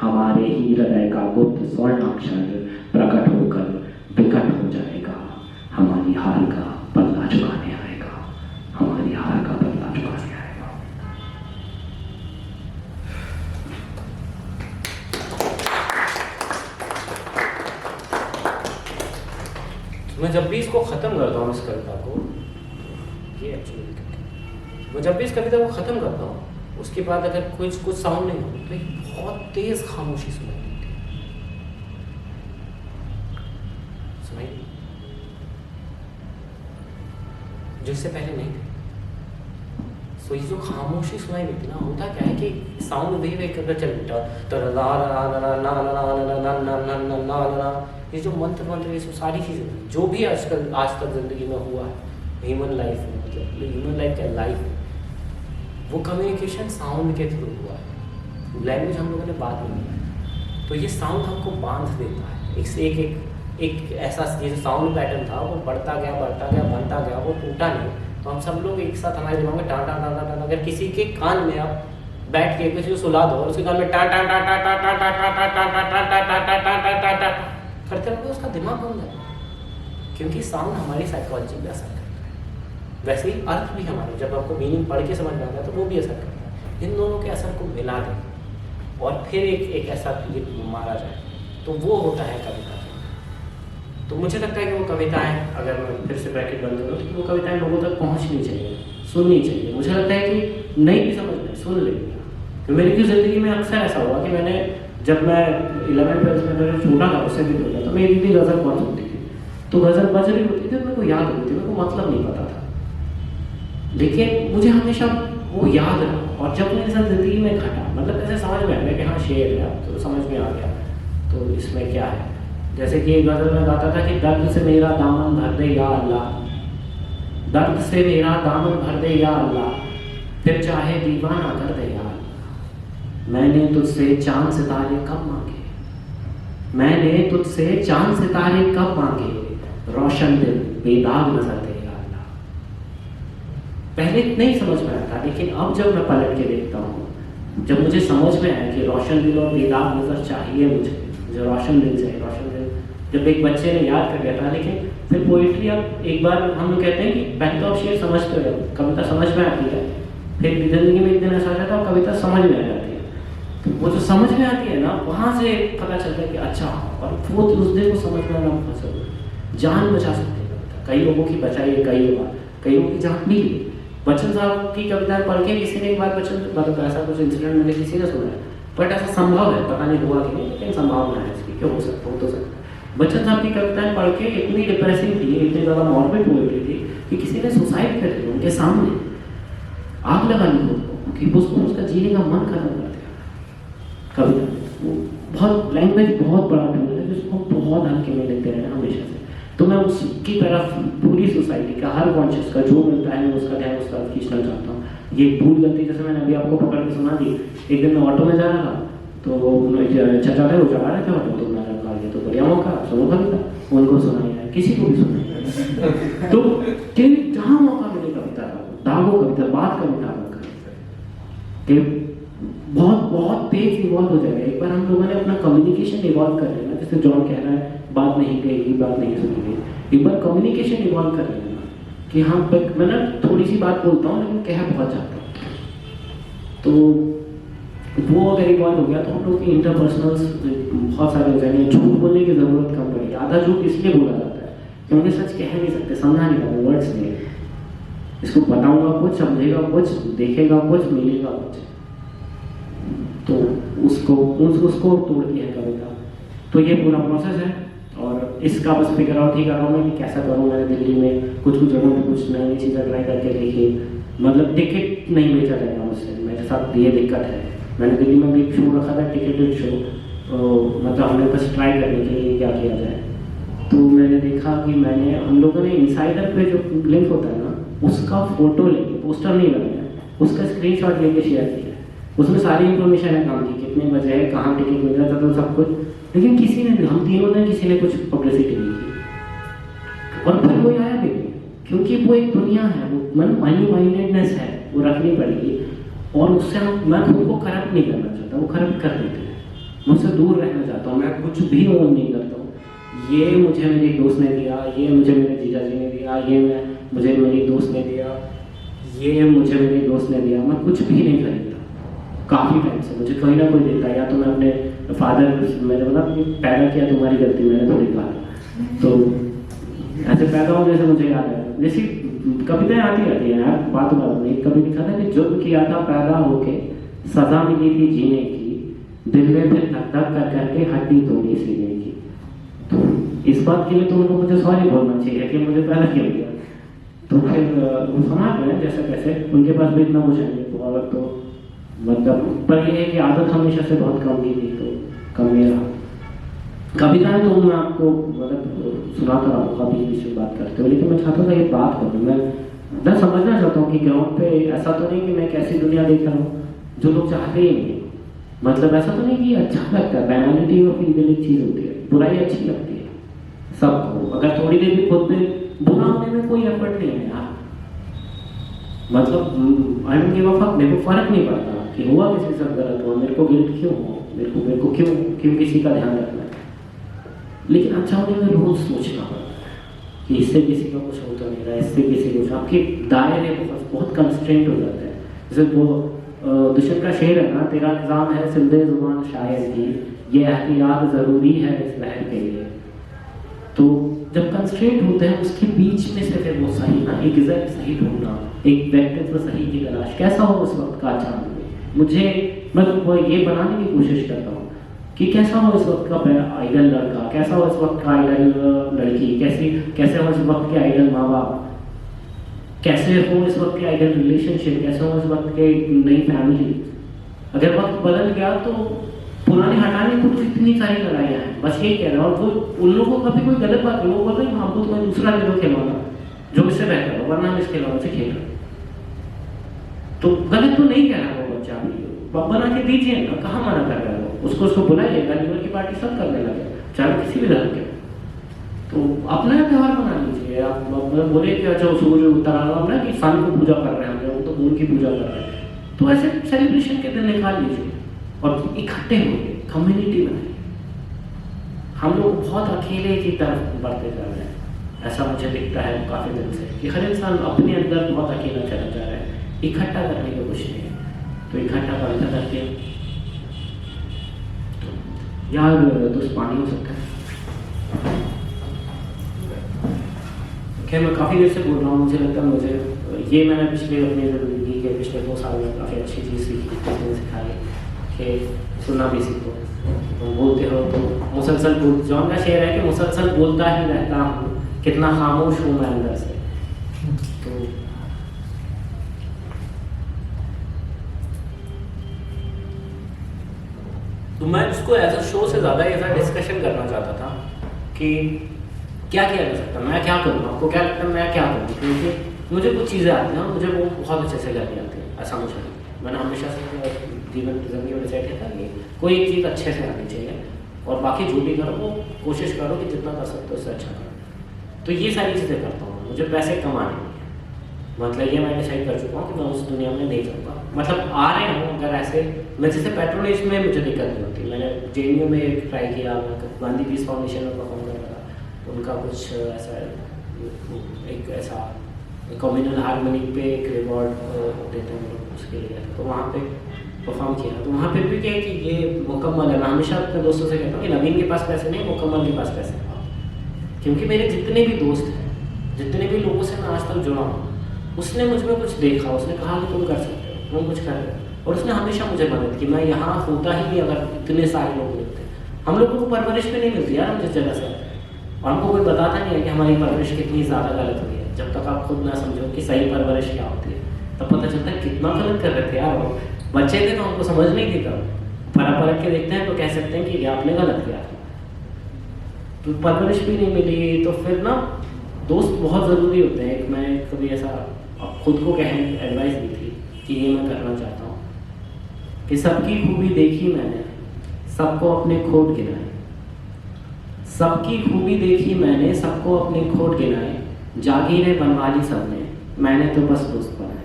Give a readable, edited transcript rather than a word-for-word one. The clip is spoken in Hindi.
हमारे ही हृदय का गुप्त स्वर्णाक्षर प्रकट होकर विकट हो जाएगा, हमारी हार का बदला चुकाने आएगा, हमारी हार का बदला चुकाने आएगा। मैं जब भी इसको खत्म करता हूँ, इस कविता को, ये एक्चुअली मैं जब भी इस कविता को खत्म करता हूँ, उसके बाद अगर कुछ साउंड नहीं हो तो एक बहुत तेज खामोशी सुनाई देती है। सुनाई जो इससे पहले नहीं थी। सो ये जो खामोशी सुनाई देती ना, होता क्या है कि साउंड वही वही करके चल बेटा, ये जो मंत्र ये सब सारी चीज़ें जो भी आज तक जिंदगी में हुआ है, ह्यूमन लाइफ में, मतलब ह्यूमन लाइफ का लाइफ है, वो कम्युनिकेशन साउंड के थ्रू हुआ है। लैंग्वेज हम लोगों ने बात नहीं की। तो ये साउंड हमको बांध देता है एक से एक ऐसा, ये जो साउंड पैटर्न था वो बढ़ता गया बनता गया, वो टूटा नहीं। तो हम सब लोग एक साथ हमारे दिमाग में टा टा टा टा टा, अगर किसी के कान में आप बैठ के किसी को सुला दो और उसके कान में टा टा टा टा टा टा टा टा टा टा टा टा टा टा टा टा टा करते रहोगे, उसका दिमाग बंद है, क्योंकि साउंड हमारी साइकोलॉजी में असर करता है। वैसे ही अर्थ भी हमारे, जब आपको मीनिंग पढ़ के समझ में आता है तो वो भी असर करता है। इन दोनों के असर को मिला दें और फिर एक ऐसा मारा जाए, तो वो होता है कविता। तो मुझे लगता है कि वो कविताएं, अगर मैं फिर से ब्रैकेट बंद करूँ, तो वो कविताएं लोगों तक पहुँचनी चाहिए, सुननी चाहिए। मुझे लगता है कि नहीं भी समझ में सुन लेंगे। तो मेरी की ज़िंदगी में अक्सर ऐसा हुआ कि मैंने, जब मैं 11th-12th में मेरा छोटा था, उससे भी बोला, तो मेरी भी गज़ल बहुत होती थी। तो गज़ल बज रही होती थी, मेरे को याद होती थी, मेरे को मतलब नहीं पता था, लेकिन मुझे हमेशा वो याद रहा। और जब मेरे साथ ज़िंदगी में घटा, मतलब ऐसे समझ में आया कि हाँ शेर है, तो समझ में आ गया तो इसमें क्या है। जैसे कि एक गज़ल में गाता था कि दर्द से मेरा दामन भर दे या अल्लाह, दर्द से मेरा दामन भर दे या अल्लाह, फिर चाहे दीवाना कर दे या अल्लाह। मैंने तुझसे चांद सितारे कब मांगे, मैंने तुझसे चांद सितारे कब मांगे, रोशन दिल बेदाग नजर दे या अल्लाह। पहले नहीं समझ में आया था, लेकिन अब जब मैं पलट के देखता हूँ, जब मुझे समझ में आया कि रोशन दिल और बेदाग नजर चाहिए, मुझे रोशन दिल चाहिए, रोशन दिल। जब एक बच्चे ने याद कर लिया था, लेकिन फिर पोइट्री, अब एक बार हम लोग कहते हैं कि पहले तो आप शेर समझते हो, कविता समझ में आती है, फिर जिंदगी में एक दिन ऐसा जाता है कविता समझ में आ जाती है। तो वो जो समझ में आती है ना, वहाँ से पता चलता है कि अच्छा, और वो उस दिन को समझ में आना बहुत जरूरी है। जान बचा सकते हैं कविता, कई लोगों की बचाई है, कई लोगों की जान भी ली। बच्चन साहब की कविताएं पढ़ के किसी ने एक बार बच्चन, मतलब ऐसा कुछ इंसिडेंट मैंने किसी ने सुना है, बट ऐसा संभव है, पता नहीं हुआ कि नहीं, लेकिन संभावना है इसकी, क्यों हो सकता, हो तो सकता है। बच्चन साहब की कविताएं पढ़ के इतनी डिप्रेसिंग थी, इतनी ज़्यादा मॉर्बिड पोएट्री थी कि किसी ने सुसाइड कर दिया, उनके सामने आग लगा ली उसको, कि उसको उसका जीने का मन खत्म कर दिया। कविता वो बहुत, लैंग्वेज बहुत बड़ा टूल है, जिसको बहुत हल्के में लेते रहे हमेशा से। तो मैं उसकी तरफ पूरी सोसाइटी का, हर कॉन्शियस का जो मिलता है, मैं उसका ध्यान उस तरफ खींचना चाहता हूँ। ये भूल गलती, जैसे मैंने अभी आपको पकड़ के सुना दी, एक दिन मैं ऑटो में जा रहा था, तो चचा थे, वो चला रहे थे ऑटो, तो मैं रखा, ये तो बढ़िया मौका, सुनो कविता, उनको सुनाई है, किसी को भी सुनाई। तो जहाँ मौका मिले कविता का, दागो कविता, बात का मुताबिक कि बहुत तेज इवॉल्व हो जाएगा। एक बार हम लोगों ने अपना कम्युनिकेशन इवॉल्व कर लेना, जैसे जॉन कह रहा है बात नहीं कहेगी, बात नहीं सुनी गई, एक बार कम्युनिकेशन इवॉल्व कर लेना कि हाँ, मैं ना थोड़ी सी बात बोलता हूँ लेकिन कह बहुत जाता हूँ। तो वो अगर इवॉल्व हो गया तो हम लोग की इंटरपर्सनल्स बहुत सारे हो जाएंगे, झूठ बोलने की ज़रूरत कम पड़ेगी। आधा झूठ इसलिए बोला जाता है क्योंकि सच कह नहीं सकते, समझा नहीं पाते, वर्ड्स नहीं, इसको बताऊंगा कुछ, समझेगा कुछ, देखेगा कुछ, मिलेगा कुछ, तो उसको तोड़ दिया है कविता। तो ये पूरा प्रोसेस है और इसका बस फिगर आउट ही कर रहा हूँ मैं कि कैसा करूँ। मैंने दिल्ली में कुछ जगहों पे कुछ नई चीज़ें ट्राई करके देखी, मतलब टिकट नहीं बेचा जाएगा मुझसे, मेरे साथ ये दिक्कत है। मैंने दिल्ली में भी शो रखा था, टिकटेड शो, मतलब हमने बस ट्राई करने के लिए क्या किया जाए। तो मैंने देखा कि हम लोगों ने इनसाइडर पे जो लिंक होता है ना, उसका फोटो लेके, पोस्टर नहीं लगाया, उसका स्क्रीनशॉट लेके शेयर किया। उसमें सारी इंफॉर्मेशन है काम की, कितने बजे है, कहाँ टिकट मिल रहा था, तो सब कुछ, लेकिन किसी ने, हम तीनों ने, किसी ने कुछ पब्लिसिटी नहीं की। और फिर वो आया भी नहीं, क्योंकि वो एक दुनिया है, वो मनी माइंडेडनेस है, वो रखनी पड़ेगी। और उससे मैं खुद को करप्ट नहीं करना चाहता, वो करप्ट कर देते हैं। मुझसे दूर रहना चाहता हूँ, मैं कुछ भी ओन नहीं करता हूँ। ये मुझे मेरे दोस्त ने दिया, ये मुझे मेरे जीजा जी ने दिया, ये मुझे मेरी दोस्त ने दिया, ये मुझे मेरे दोस्त ने दिया, मैं कुछ भी नहीं खरीदता काफ़ी टाइम से। मुझे कोई ना कोई देता है, या तो मैं अपने फादर, मैंने बोला पैदा किया तुम्हारी गलती, मैंने थोड़ी कहा, तो ऐसे पैदा हो जैसे मुझे याद है, जैसी कविताएं आती रहती हैं यार, बात नहीं। कभी लिखा था कि जुर्म किया था पैदा होके, सजा मिली थी जीने की, दिल में फिर धक धक कर करके हड्डी तोड़ी सीने की। तो इस बात के लिए तो उनको मुझे सॉरी बोलना चाहिए कि मुझे पैदा क्यों किया। तो फिर वो समाज में जैसे कैसे उनके पास भी इतना कुछ है तो मतलब, पर ये है कि आदत हमेशा से बहुत कम की थी, तो कम नहीं रहा। कविताएं तो मैं आपको मतलब सुनाता रहा कभी बीच में बात करते हुए, लेकिन मैं चाहता था ये बात करूँ। मैं समझना चाहता हूँ कि ग्राउंड पे ऐसा तो नहीं कि मैं कैसी दुनिया देख रहा हूँ जो लोग चाहते ही नहीं। मतलब ऐसा तो नहीं कि अच्छा लगता है, बैनालिटी ऑफ ईविल एक चीज़ होती है, बुराई अच्छी लगती है सबको, अगर थोड़ी देर भी खुद में बुरा होने में कोई एफर्ट नहीं है यार। मतलब I don't give a fuck, मेरे को फर्क नहीं पड़ता कि हुआ किसी से गलत हुआ, मेरे को गिल्ट क्यों हो, मेरे को क्यों किसी का ध्यान रखना है। लेकिन अच्छा होने में रोज सोचना पड़ता है कि इससे किसी का कुछ होता नहीं रहा, इससे किसी को, आपके दायरे बहुत कंस्ट्रेंट हो जाते हैं। जैसे वो दुष्यंत का शेर है ना, तेरा निज़ाम है सिंधे जुबान शायर की, ये एहतियात ज़रूरी है इस लहर के लिए। तो जब कंस्ट्रेंट होते हैं उसके बीच में से फिर वो सही ना, एक इज़्ज़त सही ढूंढना, एक व्यक्तित्व सही की तलाश, कैसा हो उस वक्त का अच्छा मुझे, मैं वो ये बनाने की कोशिश करता हूँ कि कैसा हो इस वक्त का आइडल लड़का, कैसा हो इस वक्त का आइडल लड़की, कैसे हो इस वक्त के आइडल माँ बाप, कैसे हो इस वक्त के आइडल रिलेशनशिप, कैसे हो इस वक्त के नई फैमिली। अगर वक्त बदल गया तो पुराने हटाने को तो इतनी सारी लड़ाइयाँ हैं, बस यही कह रहा हूँ। और वो उन लोगों को कभी कोई गलत बात नहीं, वो बोल रहे हमको तुम्हें दूसरा ले दो खिलौना जो इससे बेहतर हो, वरना हम इस खिलौने से खेल रहे। तो गलत तो नहीं कह रहा वो बच्चा, भी बना के दीजिए ना, कहाँ मना कर रहा है वो, उसको बुलाइएगा, लीवर की पार्टी सब करने लगे, चाहे किसी भी धर्म के। तो अपना त्यौहार बना लीजिए। आप बोले कि अच्छा सूर्य उत्तर आ रहा है कि सन को पूजा कर रहे हैं, हम तो मून की पूजा कर रहे हैं, तो ऐसे सेलिब्रेशन के दिन निकाल लीजिए और इकट्ठे होइए, कम्युनिटी बनाइए। हम लोग बहुत अकेले की तरफ बढ़ते जा रहे हैं, ऐसा मुझे दिखता है काफ़ी दिन से कि हर इंसान अपने अंदर बहुत अकेला चला जा रहा है, इकट्ठा करने का कुछ नहीं है। तो इकट्ठा करते तो यार दोस्त पानी हो सकता है। खैर मैं काफ़ी देर से बोल रहा हूँ, मुझे लगता है मुझे ये मैंने पिछले अपनी ज़िंदगी के पिछले 2 साल में काफ़ी अच्छी चीज़ सीखी, सिखाई कि सुनना भी सीखो। तुम बोलते हो तो मुसलसल बोल, जॉन का शेर है कि मुसलसल बोलता ही रहता हूँ, कितना खामोश हूँ मैं अंदर से। तो मैं इसको एज अ शो से ज़्यादा ऐसा डिस्कशन करना चाहता था कि क्या किया जा सकता है, मैं क्या करूँ, आपको क्या लगता है मैं क्या करूँ, क्योंकि मुझे कुछ चीज़ें आती हैं, मुझे वो बहुत अच्छे से करनी आती है। ऐसा मुझे मैंने हमेशा से जीवन जिंदगी में डिसाइड किया था कि कोई एक चीज़ अच्छे से आनी चाहिए और बाकी जो भी करो वो कोशिश करो कि जितना कर सकते हो उससे अच्छा करो। तो ये सारी चीज़ें करता हूँ। मुझे पैसे कमाने हैं, मतलब ये मैं डिसाइड कर चुका हूँ कि मैं उस दुनिया में नहीं जाऊँगा। मतलब आ रहे हूँ अगर ऐसे, मैं जैसे पेट्रोनेज में मुझे दिक्कत नहीं होती, मैंने JNU में एक ट्राई किया, मैं गांधी पीस फाउंडेशन में परफॉर्म कर रहा था, उनका कुछ ऐसा एक ऐसा कम्युनल हारमोनी पे एक रिवॉर्ड देते हैं लोग, उसके लिए तो वहाँ पे परफॉर्म किया। तो वहाँ पे भी क्या है कि ये मुकम्मल है। मैं हमेशा अपने दोस्तों से कहता हूँ कि नवीन के पास पैसे नहीं, मुकम्मल के पास पैसे हैं, क्योंकि मेरे जितने भी दोस्त हैं, जितने भी लोगों से मैं आज तक जुड़ा हूँ, उसने मुझ में कुछ देखा, उसने कहा कि तुम कर सकते हो, तुम कुछ कर रहे हो, और उसने हमेशा मुझे मदद की। मैं यहाँ होता ही नहीं अगर इतने सारे लोग मिलते। हम लोगों को परवरिश भी नहीं मिलती यार जिस जगह से, और हमको कोई बताता नहीं है कि हमारी परवरिश कितनी ज़्यादा गलत हुई है। जब तक आप खुद ना समझो कि सही परवरिश क्या होती है, तब पता चलता है कितना गलत कर रहे थे यार। बच्चे थे तो हमको समझ नहीं थी, तब परख के देखते हैं तो कह सकते हैं कि आपने गलत किया। तो परवरिश भी नहीं मिली, तो फिर ना दोस्त बहुत ज़रूरी होते हैं। एक मैं कभी ऐसा खुद को कहने एडवाइस दी थी कि ये मैं करना चाहता हूँ कि सबकी खूबी देखी मैंने, सबको अपने खोट गिनाए, सबकी खूबी देखी मैंने, सबको अपने खोट गिनाए, जागीरें बनवा ली सबने, मैंने तो बस दोस्त बनाए।